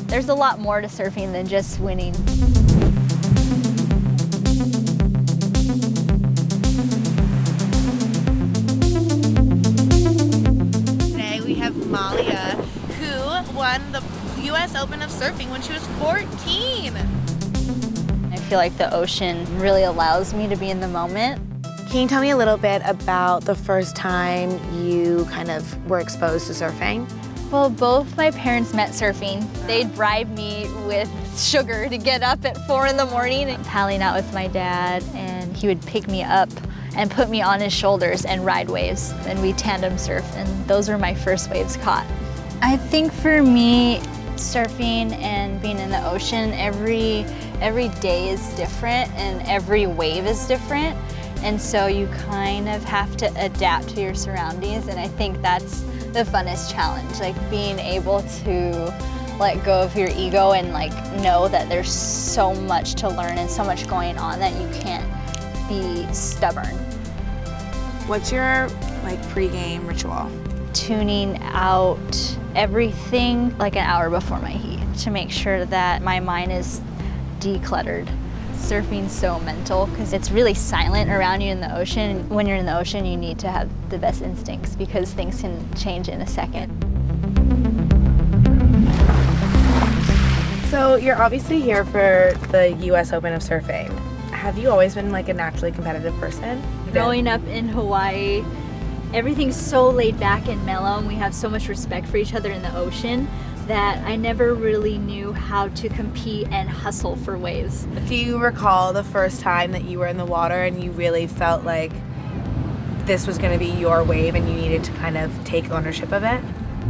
There's a lot more to surfing than just winning. Today we have Malia, who won the U.S. Open of Surfing when she was 14. I feel like the ocean really allows me to be in the moment. Can you tell me a little bit about the first time you kind of were exposed to surfing? Well, both my parents met surfing. They'd bribe me with sugar to get up at 4 in the morning and paddling out with my dad, and he would pick me up and put me on his shoulders and ride waves, and we tandem surf, and those were my first waves caught. I think for me, surfing and being in the ocean, every day is different and every wave is different, and so you kind of have to adapt to your surroundings, and I think that's the funnest challenge, like being able to let go of your ego and like know that there's so much to learn and so much going on that you can't be stubborn. What's your pre-game ritual? Tuning out everything like an hour before my heat to make sure that my mind is decluttered. Surfing's so mental because it's really silent around you in the ocean. When you're in the ocean, you need to have the best instincts because things can change in a second. So you're obviously here for the U.S. Open of Surfing. Have you always been like a naturally competitive person? Growing up in Hawaii, everything's so laid back and mellow, and we have so much respect for each other in the ocean that I never really knew how to compete and hustle for waves. Do you recall the first time that you were in the water and you really felt like this was going to be your wave and you needed to kind of take ownership of it?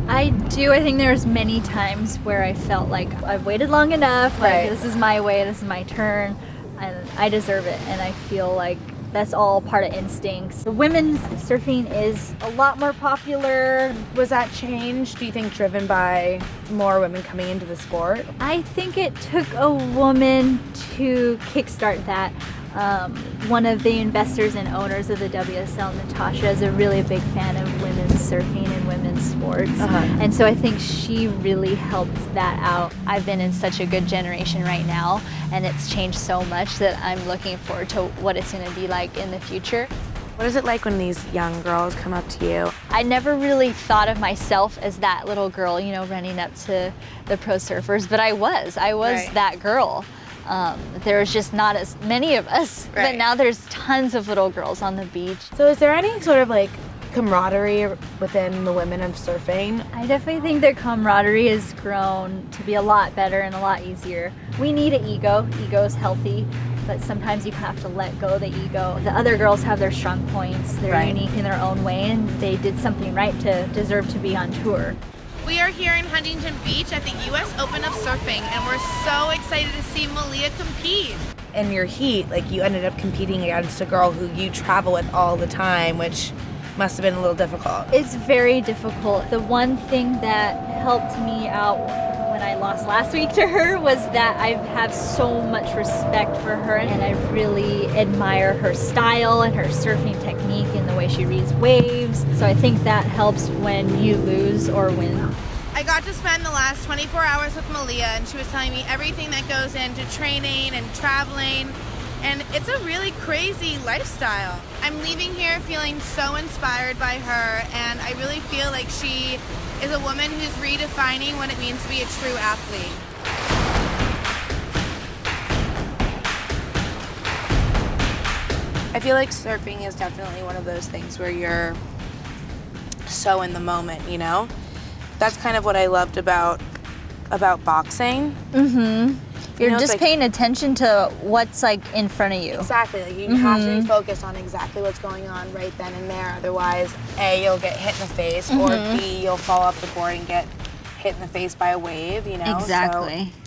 I do. I think there's many times where I felt like I've waited long enough, like this is my way, this is my turn, and I deserve it, and I feel like that's all part of instincts. The women's surfing is a lot more popular. Was that change, do you think, driven by more women coming into the sport? I think it took a woman to kickstart that. One of the investors and owners of the WSL, Natasha, is a really big fan of women's surfing and women's sports. And so I think she really helped that out. I've been in such a good generation right now, and it's changed so much that I'm looking forward to what it's going to be like in the future. What is it like when these young girls come up to you? I never really thought of myself as that little girl, you know, running up to the pro surfers, but I was that girl. There was just not as many of us, but now there's tons of little girls on the beach. So is there any sort of like camaraderie within the women of surfing? I definitely think their camaraderie has grown to be a lot better and a lot easier. We need an ego. Ego is healthy, but sometimes you have to let go of the ego. The other girls have their strong points. They're unique in their own way, and they did something right to deserve to be on tour. We are here in Huntington Beach at the U.S. Open of Surfing, and we're so excited to see Malia compete. In your heat, like you ended up competing against a girl who you travel with all the time, which must have been a little difficult. It's very difficult. The one thing that helped me out when I lost last week to her was that I have so much respect for her, and I really admire her style and her surfing technique and the way she reads waves. So I think that helps when you lose or win. I got to spend the last 24 hours with Malia, and she was telling me everything that goes into training and traveling, and it's a really crazy lifestyle. I'm leaving here feeling so inspired by her, and I really feel like she is a woman who's redefining what it means to be a true athlete. I feel like surfing is definitely one of those things where you're so in the moment, you know? That's kind of what I loved about boxing. You're just paying attention to what's like in front of you. Exactly. Like you have to be focused on exactly what's going on right then and there. Otherwise, A, you'll get hit in the face, or B, you'll fall off the board and get hit in the face by a wave, you know? Exactly. So